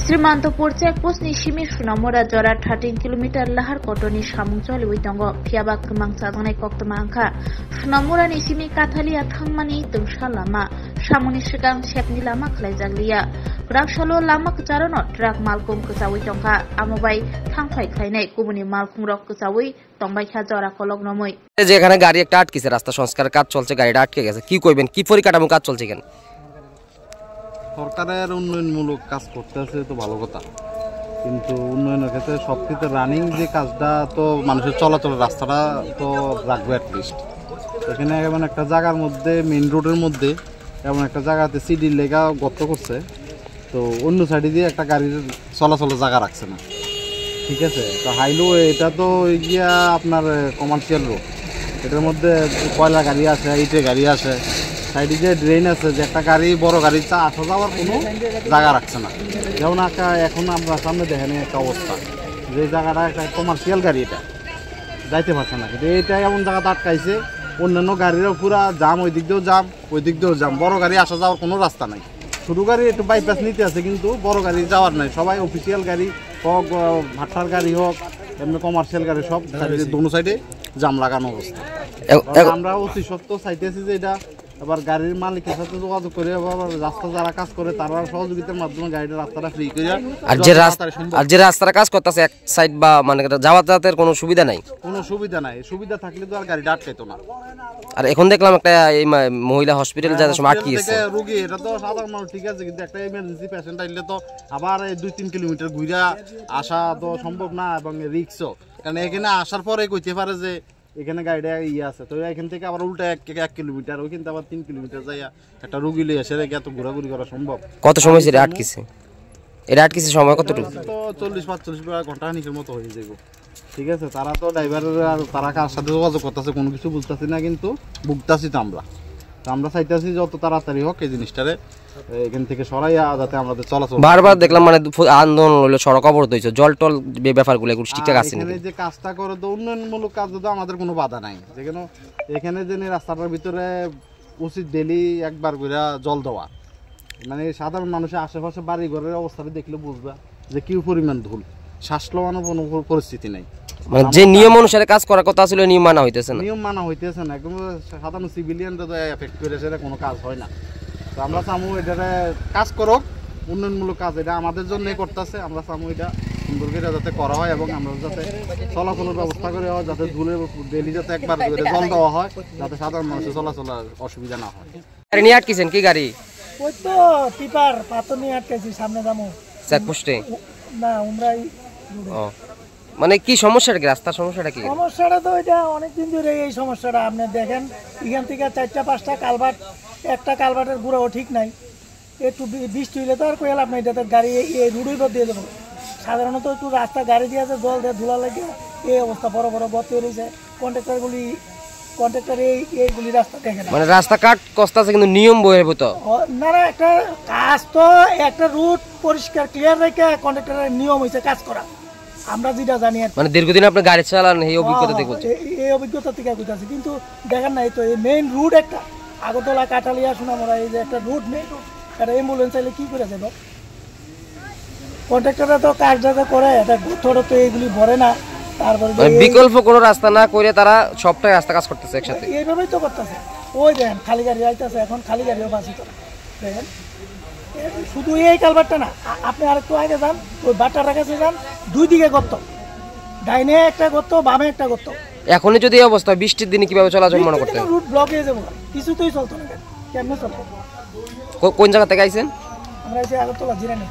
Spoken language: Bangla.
श्रीमान्तपुर चेकपोस्टनि सिमी सुनामुरा जरा 13 किलोमीटर लाहार कटनि सामुं चलिबाय दङ फियाबा गोबां जानाय कक्तमा आंखा सुनामुरानि सिमी काथालिया थांमानि दोंसा लामा सामुनि सिगां सेपनि लामा खालायजागलिया ग्राकसालो लामा कचारनो ट्राक मालकुम कचावै दंखा आमबाय थांफाय खायनाय गुबुननि मालकुम रक कचावै दंबायखा जरा कलक नमै যেখানে গাড়ি একটা আটকেছে রাস্তা সংস্কার কাজ চলছে গাড়িটা আটকে গেছে কি কইবেন কি পরিকাঠামো কাজ চলছে এখানে সরকারের উন্নয়নমূলক কাজ করতেছে তো ভালো কথা কিন্তু উন্নয়নের ক্ষেত্রে সবকিছু রানিং যে কাজটা তো মানুষের চলাচলের রাস্তাটা তো রাখবে অ্যাটলিস্ট এখানে এমন একটা জায়গার মধ্যে মেইন রোডের মধ্যে এমন একটা জায়গাতে সিডির লেগা গর্ত করছে তো অন্য সাইডে দিয়ে একটা গাড়ির চলাচলের জায়গা রাখছে না ঠিক আছে তো হাইওয়ে এটা তো গিয়া আপনার কমার্শিয়াল রোড এটার মধ্যে কয়লা গাড়ি আসে ইটের গাড়ি আসে সাইডে যে ড্রেন আছে যে একটা গাড়ি বড় গাড়ি আসা যাওয়ার কোনো জায়গা রাখছে না যেমন এখন আমরা সামনে দেখেন একটা অবস্থা যে জায়গাটা একটা কমার্শিয়াল গাড়ি এটা যাইতে পারছে না কিন্তু এটা এমন জায়গাতে আটকাইছে অন্যান্য গাড়িরও পুরা জাম ওই দিক দিয়েও জাম ওই দিক দিয়েও জাম বড় গাড়ি আসা যাওয়ার কোনো রাস্তা নাই ছোটো গাড়ি একটু বাইপাস নিতে আছে কিন্তু বড় গাড়ি যাওয়ার নাই সবাই অফিসিয়াল গাড়ি হোক ভাটার গাড়ি হোক এমনি কমার্শিয়াল গাড়ি সব দোনো সাইডে জাম লাগানো অবস্থা আমরা অতি সত্ত্বেও চাইতেছি যে এটা আবার গাড়ির মালিকের সাথে যোগাযোগ করে আবার রাস্তা যারা কাজ করে তারা সহযোগিতার মাধ্যমে গাড়ির রাস্তাটা ফ্রি করে আর যে রাস্তার কাজ করতেছে এক সাইড বা মানে যাতায়াতের কোনো সুবিধা নাই সুবিধা থাকলে তো আর গাড়িটা আটকাইতো না আর এখন দেখলাম একটা এই মহিলা হসপিটাল যাতে সময় আটকে গেছে রোগী এটা তো সাধারণ মানুষ ঠিক আছে কিন্তু একটা ইমার্জেন্সি পেশেন্ট আইলে তো আবার 2-3 কিলোমিটার ঘুরে আসা তো সম্ভব না এবং রিস্কও কারণ এখানে আসার পরে কইতে পারে যে এখানে গাড়িটা আছে তো এখান থেকে আবার উল্টা 1 কিলোমিটার ওই কিন্তু আবার 3 কিলোমিটার যাইয়া একটা রোগী লইয়া সেরে এত ঘোরাঘুরি করা সম্ভব কত সময় ছিল আটকেছে সময় কতটুকু তো 40-45 ঘন্টা নিকের মতো হয়ে যাইব ঠিক আছে তারা তো ড্রাইভারের আর তারা কার সাথে যোগাযোগ করতেছে কোনো কিছু বুঝতেছি না কিন্তু ভুগতাছি তো আমরা চাইতেছি যত তাড়াতাড়ি হোক এই জিনিসটারে এখান থেকে সরাইয়া যাতে আমাদের চলাচল বারবার দেখলাম মানে আন্দোলন হলো সড়ক অবরোধ হইছে জল টল ব্যাপারগুলো এগুলো ঠিকঠাক আছে এখানে যে কাজটা করে তো উন্নয়নমূলক কাজ তো আমাদের কোনো বাধা নাই যেখানে এখানে যে রাস্তাটার ভিতরে উচিত ডেলি একবার করে জল দেওয়া মানে সাধারণ মানুষের আশেপাশে বাড়ি ঘরের অবস্থাটা দেখলে বুঝবা যে কি পরিমাণ ধুল শ্বাস লওয়ানোর কোনো পরিস্থিতি নাই মানে যে নিয়ম অনুসারে কাজ করার কথা ছিল নিয়ম মানা হইতেছে না একদম সাধারণ সিভিলিয়ানরা তো এফেক্ট করেছে কোনো কাজ হয় না তো আমরা চামু এটারে কাজ করুক উন্নয়নমূলক কাজ এটা আমাদের জন্যই করতেছে আমরা চামু এটা সুন্দর করে যাতে করা হয় এবং আমরা যাতে চলাচলের ব্যবস্থা করে হয় যাতে ধুলে ডেলি যাতে একবার করে জল দেওয়া হয় যাতে সাধারণ মানুষের চলাচলের অসুবিধা না হয় গাড়ি নিয়ে আটকেছেন কি গাড়ি ওই তো টিপার পাথর নিয়ে আটকেছি সামনে যাবো চেকপোস্টে না আমরাই মানে কি সমস্যাটা কি রাস্তার সমস্যাটা কি সমস্যাটা তো এটা অনেকদিন ধরে এই সমস্যাটা আপনি দেখেন এখান থেকে 4-5টা কালভার্ট একটা কালভার্টের গুঁড়াও ঠিক নাই একটু বৃষ্টি হইলে তো আর কইল আপনি এটাতে গাড়ি এই রুডের উপর দিয়ে দেবো সাধারণত একটু রাস্তা গাড়ি দিয়ে আছে জল দিয়ে ধুলা লাগে এই অবস্থা বড় বড় গর্ত রয়েছে কন্ট্রাক্টর এইগুলি রাস্তা দেখে না মানে রাস্তা কাট কস্তাছে কিন্তু নিয়ম বহির্ভূত না একটা কাজ তো একটা রুট পরিষ্কার ক্লিয়ার রেখে কন্ট্রাক্টরের নিয়ম হয়েছে কাজ করা আমরা যেটা জানি মানে দীর্ঘদিন আপনি গাড়ি চালান এই অভিজ্ঞতা থেকে বলছেন এই অভিজ্ঞতা থেকে কইতাছি কিন্তু দেখেন না এই তো এই মেইন রুট একটা আগরতলা কাটালিয়া সোনামুড়া এই যে একটা রুট মেইন রুট একটা অ্যাম্বুলেন্স চাইলে কি করে যাবে কন্ট্রাক্টররা তো কাজটা করে এটা গোথড় তো এইগুলি ভরে না তারপরে বিকল্প কোনো রাস্তা না করে তারা সবটাই রাস্তা কাজ করতেছে একসাথে এইভাবেই তো করতেছে ওই দেখেন খালি গাড়ি আইতেছে এখন খালি গাড়িও বাসিত দেখেন শুধু এই কালভারটা না আপনি আরেকটু আগে যান ওই বাটার কাছে যান দুই দিকে গর্ত ডাইনে একটা গর্ত বামে একটা গর্ত এখনই যদি এই অবস্থা বৃষ্টির দিনে কিভাবে চলাচল মনে করতে রুট ব্লক হয়ে যাবো কিছুতেই চলতো না কেমনে চলতো কোন জায়গা থেকে আইছেন আমরা এসে আগরতলা জিরানি